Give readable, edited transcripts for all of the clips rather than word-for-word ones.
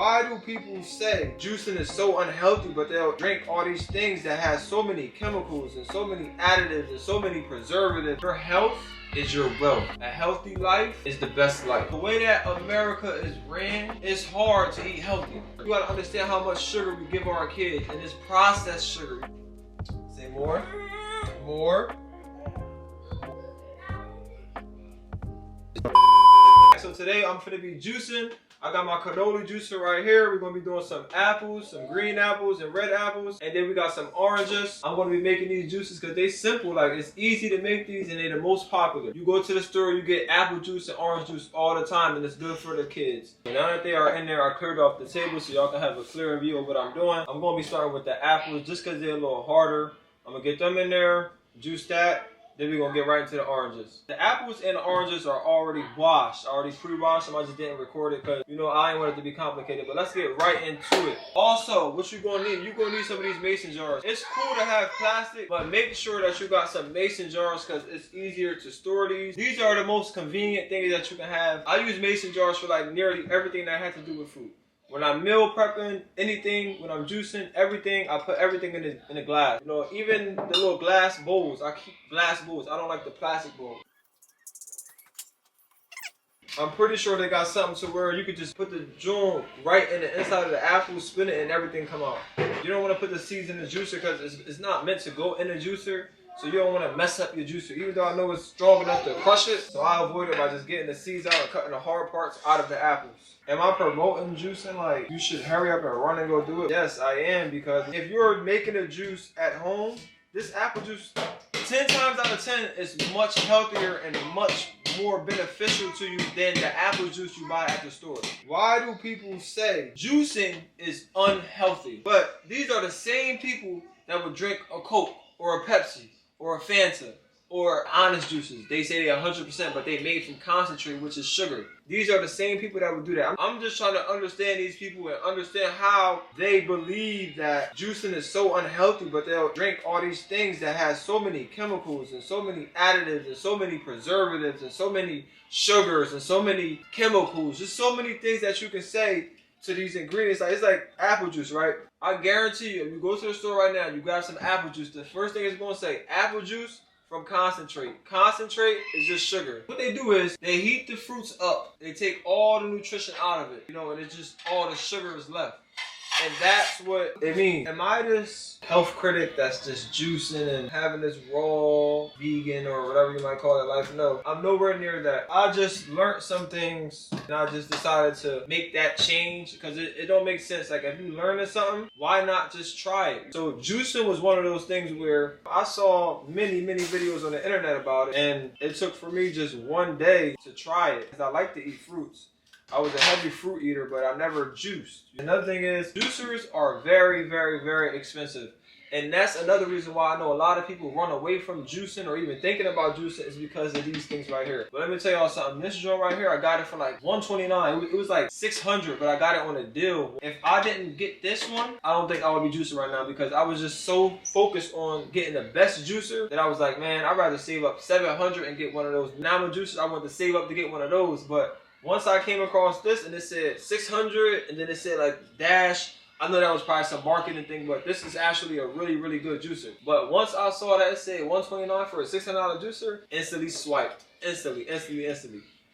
Why do people say juicing is so unhealthy, but they'll drink all these things that has so many chemicals and so many additives and so many preservatives? Your health is your wealth. A healthy life is the best life. The way that America is ran, it's hard to eat healthy. You gotta understand how much sugar we give our kids, and this processed sugar. Say more. More. So today I'm gonna be juicing. I got my cannoli juicer right here. We're gonna be doing some apples, some green apples and red apples, and then we got some oranges. I'm gonna be making these juices because they simple. Like, it's easy to make these and they're the most popular. You go to the store, you get apple juice and orange juice all the time, and it's good for the kids. And now that they are in there, I cleared off the table so y'all can have a clearer view of what I'm doing. I'm gonna be starting with the apples just because they're a little harder. I'm gonna get them in there, juice that. Then we're gonna get right into the oranges. The apples and the oranges are already washed, already pre-washed. I just didn't record it because, you know, I didn't want it to be complicated. But let's get right into it. Also, what you're gonna need, you're gonna need some of these mason jars. It's cool to have plastic, but make sure that you got some mason jars because it's easier to store these. These are the most convenient things that you can have. I use mason jars for like nearly everything that has to do with food. When I'm meal prepping, anything, when I'm juicing, everything, I put everything in a glass. You know, even the little glass bowls, I keep glass bowls. I don't like the plastic bowl. I'm pretty sure they got something to where you could just put the joint right in the inside of the apple, spin it, and everything come out. You don't want to put the seeds in the juicer because it's not meant to go in the juicer. So you don't want to mess up your juicer, even though I know it's strong enough to crush it. So I avoid it by just getting the seeds out and cutting the hard parts out of the apples. Am I promoting juicing? Like, you should hurry up and run and go do it? Yes, I am, because if you're making a juice at home, this apple juice, 10 times out of 10, is much healthier and much more beneficial to you than the apple juice you buy at the store. Why do people say juicing is unhealthy? But these are the same people that would drink a Coke or a Pepsi or a Fanta or honest juices. They say they're 100%, but they made from concentrate, which is sugar. These are the same people that would do that. I'm just trying to understand these people and understand how they believe that juicing is so unhealthy, but they'll drink all these things that has so many chemicals and so many additives and so many preservatives and so many sugars and so many chemicals. Just so many things that you can say to these ingredients. Like, it's like apple juice, right? I guarantee you, if you go to the store right now and you grab some apple juice, the first thing it's going to say, apple juice from concentrate. Concentrate is just sugar. What they do is they heat the fruits up. They take all the nutrition out of it, you know, and it's just all the sugar is left. And that's what it means. Am I this health critic that's just juicing and having this raw vegan or whatever you might call it life? No, I'm nowhere near that. I just learned some things and I just decided to make that change because it don't make sense. Like, if you learning something, why not just try it? So juicing was one of those things where I saw many videos on the internet about it, and it took for me just one day to try it because I like to eat fruits. I was a heavy fruit eater, but I never juiced. Another thing is, juicers are very expensive. And that's another reason why I know a lot of people run away from juicing or even thinking about juicing is because of these things right here. But let me tell y'all something. This joint right here, I got it for like $129. It was like $600, but I got it on a deal. If I didn't get this one, I don't think I would be juicing right now because I was just so focused on getting the best juicer that I was like, man, I'd rather save up $700 and get one of those Nama juicers. I want to save up to get one of those, but once I came across this and it said 600 and then it said like dash, I know that was probably some marketing thing, but this is actually a really good juicer. But once I saw that it said $129 for a $600 juicer, instantly swiped. Instantly.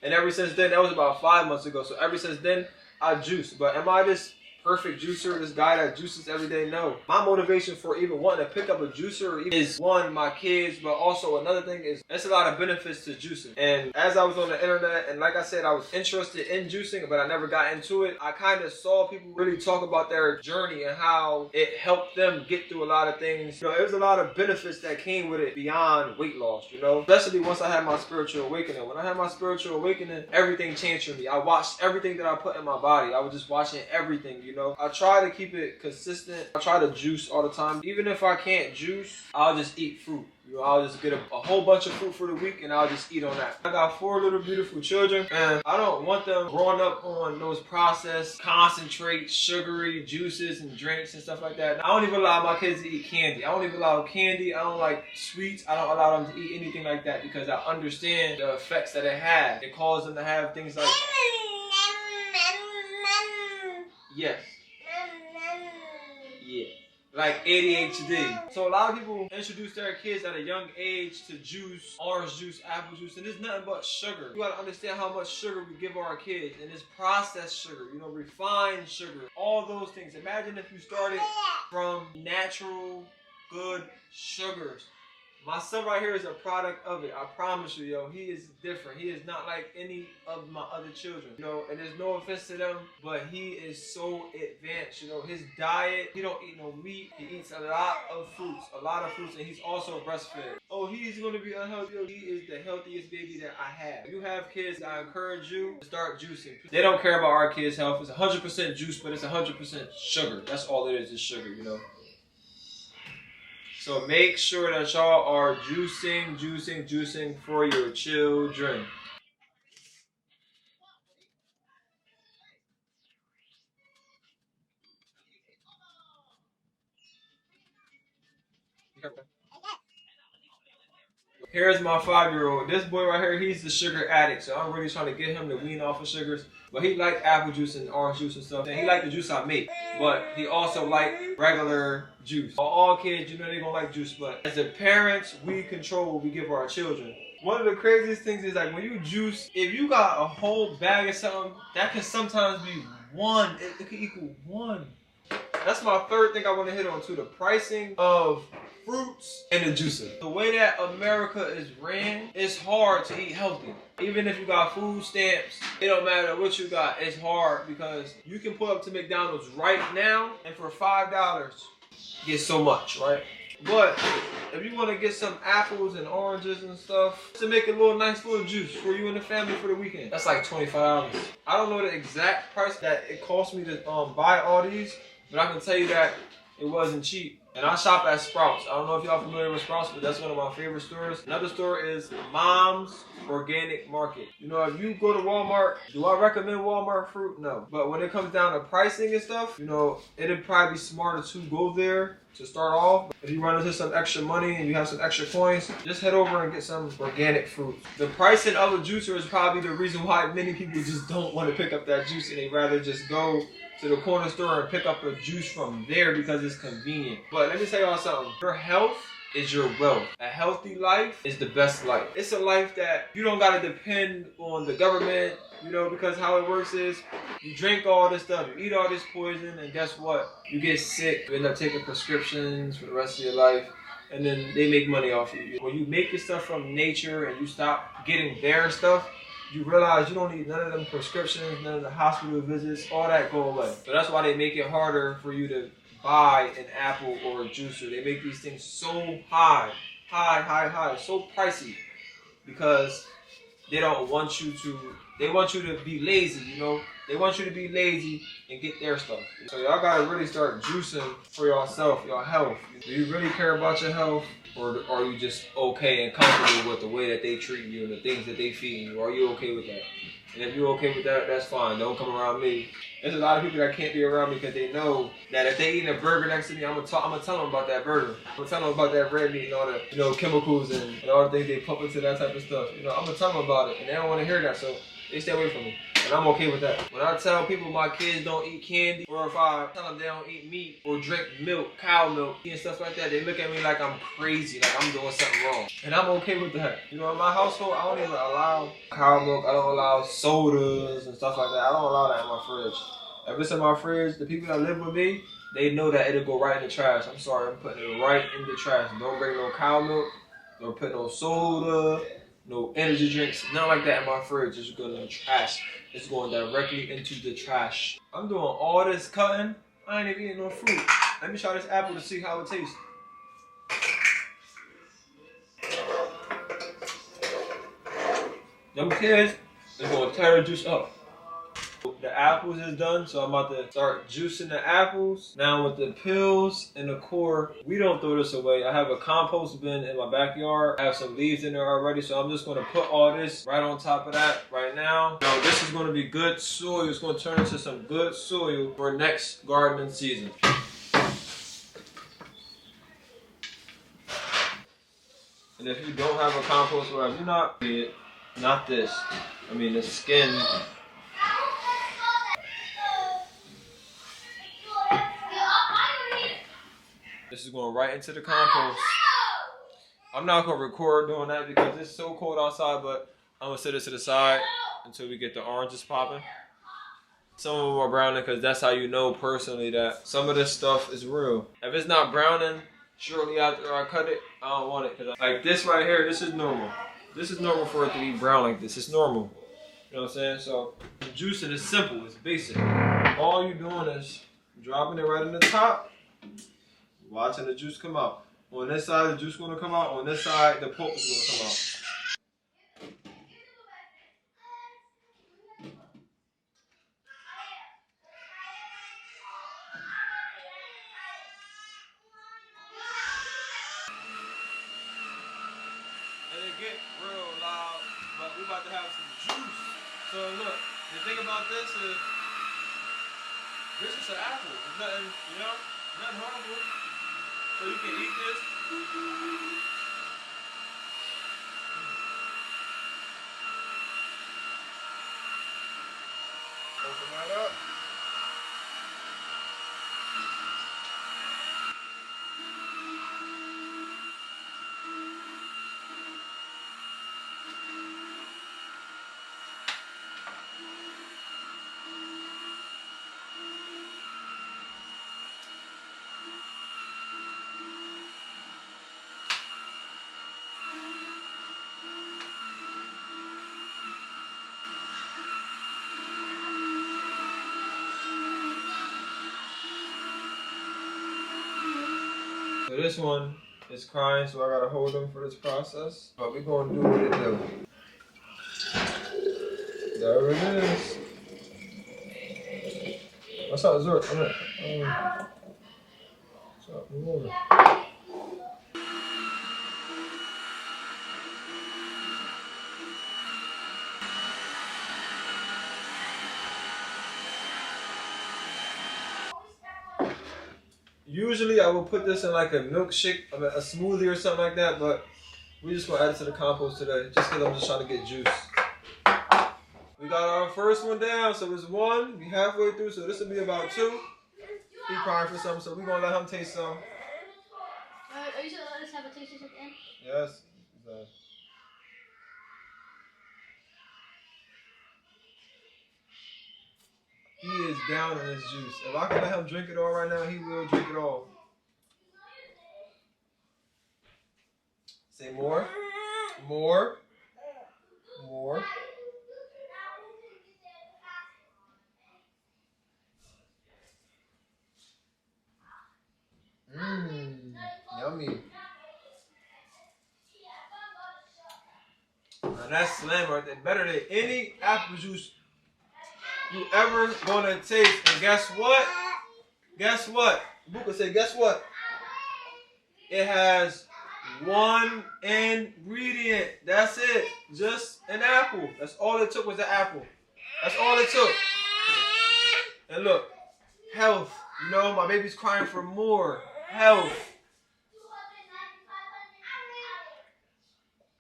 And ever since then, that was about 5 months ago. So ever since then, I juice. But am I this perfect juicer, this guy that juices every day? No. My motivation for even wanting to pick up a juicer is, one, my kids, but also another thing is there's a lot of benefits to juicing. And as I was on the internet, and like I said, I was interested in juicing, but I never got into it. I kind of saw people really talk about their journey and how it helped them get through a lot of things. You know, there's a lot of benefits that came with it beyond weight loss, you know, especially once I had my spiritual awakening. When I had my spiritual awakening, everything changed for me. I watched everything that I put in my body. I was just watching everything, you know. I try to keep it consistent. I try to juice all the time. Even if I can't juice, I'll just eat fruit. You know, I'll just get a whole bunch of fruit for the week and I'll just eat on that. I got 4 little beautiful children and I don't want them growing up on those processed, concentrate, sugary juices and drinks and stuff like that. I don't even allow my kids to eat candy. I don't even allow candy. I don't like sweets. I don't allow them to eat anything like that because I understand the effects that it has. It causes them to have things like... Yes. Yeah. Like ADHD. So a lot of people introduce their kids at a young age to juice, orange juice, apple juice, and it's nothing but sugar. You gotta understand how much sugar we give our kids, and it's processed sugar, you know, refined sugar, all those things. Imagine if you started from natural, good sugars. My son right here is a product of it. I promise you, yo. He is different. He is not like any of my other children, you know. And there's no offense to them, but he is so advanced, you know. His diet, he don't eat no meat. He eats a lot of fruits, and he's also breastfed. Oh, he's gonna be unhealthy. He is the healthiest baby that I have. If you have kids, I encourage you to start juicing. They don't care about our kids' health. It's 100% juice, but it's 100% sugar. That's all it is sugar, you know. So make sure that y'all are juicing for your children. Here's my 5-year-old. This boy right here, he's the sugar addict. So I'm really trying to get him to wean off of sugars. But he like apple juice and orange juice and stuff. And he like the juice I make. But he also like regular juice. All kids, you know they gonna like juice. But as the parents, we control what we give our children. One of the craziest things is like when you juice, if you got a whole bag of something, that can sometimes be one. It could equal one. That's my third thing I want to hit on too. The pricing of fruits and the juicer. The way that America is ran, it's hard to eat healthy. Even if you got food stamps, it don't matter what you got. It's hard because you can pull up to McDonald's right now and for $5 get so much, right? But if you want to get some apples and oranges and stuff to make a nice little juice for you and the family for the weekend, that's like $25. I don't know the exact price that it cost me to buy all these, but I can tell you that it wasn't cheap. And I shop at Sprouts. I don't know if y'all familiar with Sprouts, but that's one of my favorite stores. Another store is Mom's Organic Market. You know, if you go to Walmart, do I recommend Walmart fruit? No. But when it comes down to pricing and stuff, you know, it'd probably be smarter to go there to start off. If you run into some extra money and you have some extra coins, just head over and get some organic fruit. The pricing of a juicer is probably the reason why many people just don't want to pick up that juice and they rather just go to the corner store and pick up a juice from there because it's convenient. But let me tell y'all something. Your health is your wealth. A healthy life is the best life. It's a life that you don't gotta depend on the government, you know, because how it works is you drink all this stuff, you eat all this poison, and guess what? You get sick, you end up taking prescriptions for the rest of your life, and then they make money off you. When you make your stuff from nature and you stop getting their stuff, you realize you don't need none of them prescriptions, none of the hospital visits, all that go away. So that's why they make it harder for you to buy an apple or a juicer. They make these things so high, so pricey, because they don't want you to, they want you to be lazy, you know? They want you to be lazy and get their stuff. So y'all gotta really start juicing for yourself, your health. Do you really care about your health? Or are you just okay and comfortable with the way that they treat you and the things that they feed you? Are you okay with that? And if you're okay with that, that's fine. Don't come around me. There's a lot of people that can't be around me because they know that if they eat a burger next to me, I'm gonna tell them about that burger. I'm gonna tell them about that red meat and all the, you know, chemicals and all the things they pump into that type of stuff. You know, I'm gonna tell them about it, and they don't want to hear that, so they stay away from me. And I'm okay with that. When I tell people my kids don't eat candy, or if I tell them they don't eat meat or drink milk, cow milk, and stuff like that, they look at me like I'm crazy, like I'm doing something wrong. And I'm okay with that. You know, in my household, I don't even allow cow milk. I don't allow sodas and stuff like that. I don't allow that in my fridge. If it's in my fridge, the people that live with me, they know that it'll go right in the trash. I'm sorry, I'm putting it right in the trash. Don't bring no cow milk. Don't put no soda, no energy drinks, nothing like that in my fridge. It's going in the trash. It's going directly into the trash. I'm doing all this cutting. I ain't even eating no fruit. Let me try this apple to see how it tastes. Them kids is going to tear the juice up. The apples is done, so I'm about to start juicing the apples. Now with the peels and the core, we don't throw this away. I have a compost bin in my backyard. I have some leaves in there already, so I'm just going to put all this right on top of that right now. Now this is going to be good soil. It's going to turn into some good soil for next gardening season. And if you don't have a compost, well, not this. I mean the skin. This is going right into the compost. I'm not going to record doing that because it's so cold outside, but I'm going to set it to the side until we get the oranges popping. Some of them are browning because that's how you know personally that some of this stuff is real. If it's not browning shortly after I cut it, I don't want it. Cause like this right here, this is normal. This is normal for it to be brown like this. It's normal. You know what I'm saying? So the juicing is simple. It's basic. All you're doing is dropping it right in the top, watching the juice come out. On this side, the juice is going to come out. On this side, the pulp is going to come out. And it get real loud, but we about to have some juice. So look, the thing about this is an apple. It's nothing, you know, nothing harmful. So you can eat this. Open that up. So this one is crying, so I gotta hold him for this process. But we're gonna do what it do. There it is. What's up, Zort? What's up? Move over. Usually I would put this in like a milkshake, a smoothie or something like that, but we just gonna add it to the compost today, just because I'm just trying to get juice. We got our first one down, so it's one. We halfway through, so this will be about two. He crying for something, so we're gonna let him taste some. Are you gonna let us have a taste of something? Yes. He is down in his juice. If I can let him drink it all right now, he will drink it all. Say more. More. More. Yummy. Now that's slam right there. Better than any apple juice you ever gonna taste. And guess what? Guess what? Buka say, guess what? It has one ingredient. That's it. Just an apple. That's all it took was the apple. That's all it took. And look, health. You know, my baby's crying for more. Health.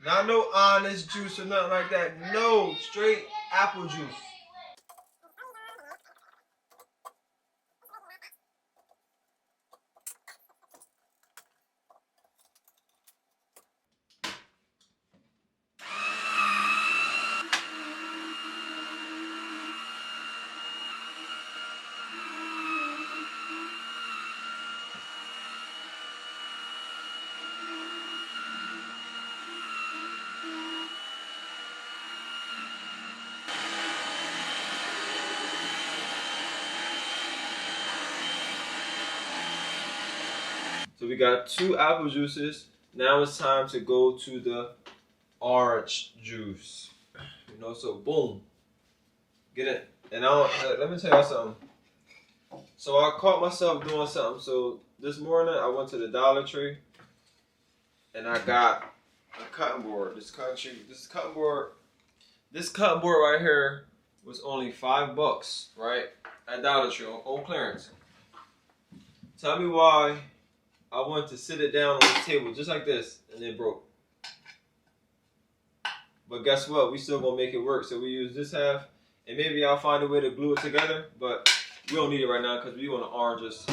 Not no honest juice or nothing like that. No, straight apple juice. So we got 2 apple juices. Now it's time to go to the orange juice. You know, so boom. Get it. And let me tell y'all something. So I caught myself doing something. So this morning I went to the Dollar Tree and I got a cutting board. This cutting board right here was only $5, right? At Dollar Tree on clearance. Tell me why I wanted to sit it down on the table just like this and it broke. But guess what? We still gonna make it work. So we use this half and maybe I'll find a way to glue it together, but we don't need it right now because we want to oranges.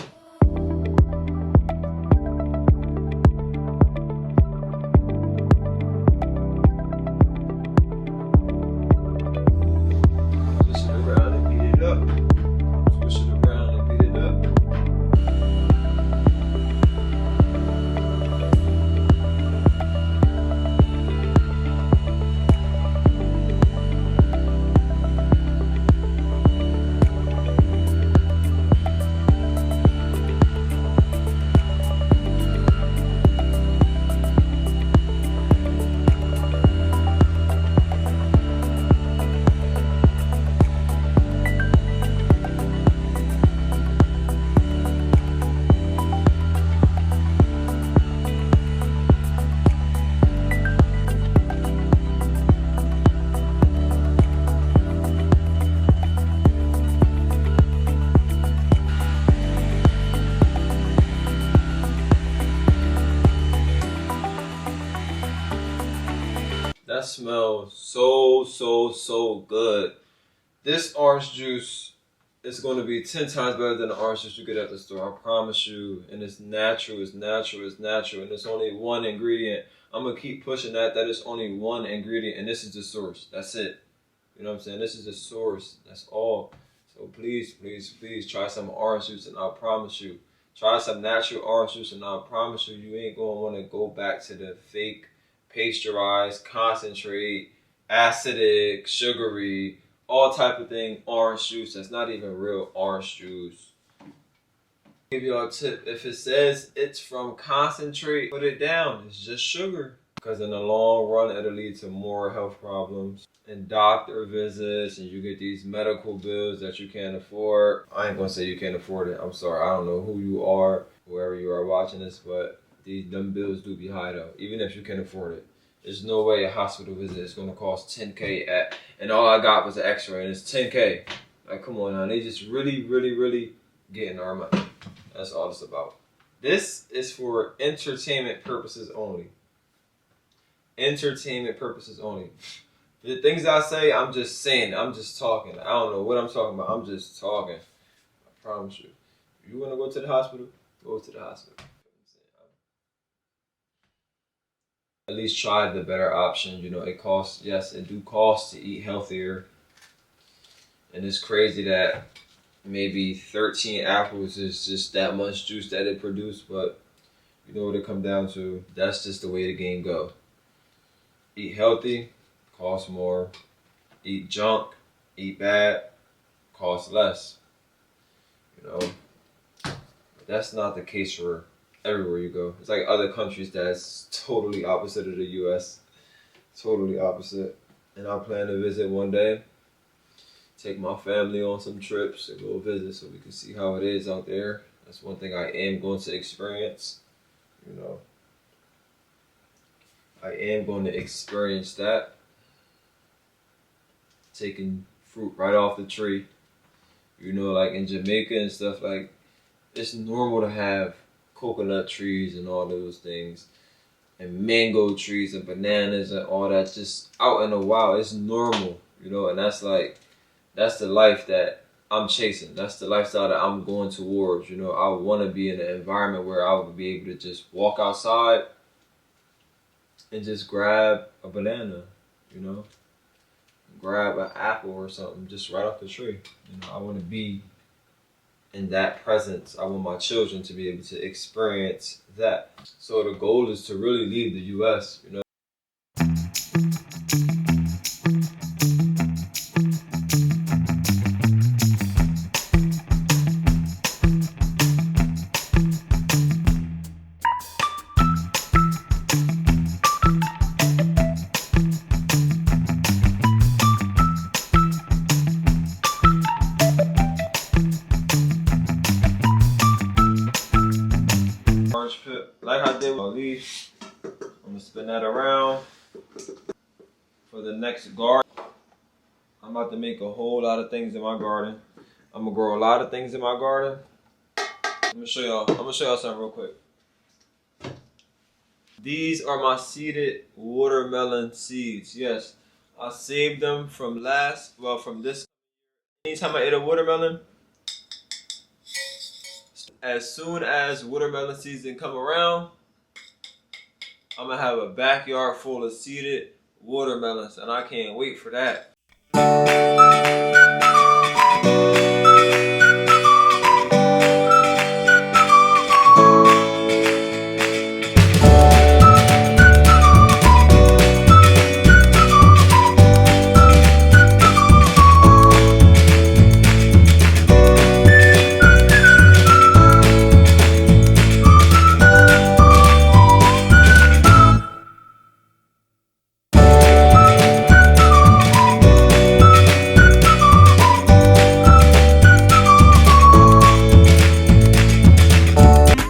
That smells so good. This orange juice is going to be 10 times better than the orange juice you get at the store. I promise you. And it's natural, it's natural, it's natural. And it's only one ingredient. I'm going to keep pushing that it's only one ingredient. And this is the source. That's it. You know what I'm saying? This is the source. That's all. So please, please, please try some orange juice and I promise you. Try some natural orange juice and I promise you, you ain't going to want to go back to the fake, pasteurized, concentrate, acidic, sugary, all type of thing orange juice. That's not even real orange juice. I'll give you a tip. If it says it's from concentrate, put it down. It's just sugar. Because in the long run, it'll lead to more health problems and doctor visits, and you get these medical bills that you can't afford. I ain't gonna say you can't afford it. I'm sorry. I don't know who you are, whoever you are watching this, but them bills do be high though, even if you can afford it. There's no way a hospital visit is gonna cost $10K and all I got was an X-ray and it's $10K. Like, come on now. They just really getting our money. That's all it's about. This is for entertainment purposes only. Entertainment purposes only. The things I say, I'm just saying. I'm just talking. I don't know what I'm talking about. I'm just talking. I promise you. If you want to go to the hospital, go to the hospital. At least try the better option. You know, it costs, yes, it do cost to eat healthier. And it's crazy that maybe 13 apples is just that much juice that it produced, but you know what it comes down to. That's just the way the game go. Eat healthy, cost more. Eat junk, eat bad, cost less. You know, but that's not the case for everywhere you go. It's like other countries that's totally opposite of the U.S. Totally opposite. And I plan to visit one day. Take my family on some trips and go visit so we can see how it is out there. That's one thing I am going to experience. You know, I am going to experience that. Taking fruit right off the tree. You know, like in Jamaica and stuff, like, it's normal to have coconut trees and all those things. And mango trees and bananas and all that just out in the wild. It's normal, you know, and that's like, that's the life that I'm chasing. That's the lifestyle that I'm going towards. You know, I want to be in an environment where I would be able to just walk outside and just grab a banana, you know, grab an apple or something just right off the tree. You know, I want to be in that presence. I want my children to be able to experience that. So the goal is to really leave the U.S., you know. Like I did with my leaf, I'm gonna spin that around for the next garden. I'm about to make a whole lot of things in my garden. I'm gonna grow a lot of things in my garden. I'm gonna show y'all something real quick. These are my seeded watermelon seeds. Yes, I saved them from this. Anytime I eat a watermelon, as soon as watermelon season come around, I'm gonna have a backyard full of seeded watermelons, and I can't wait for that.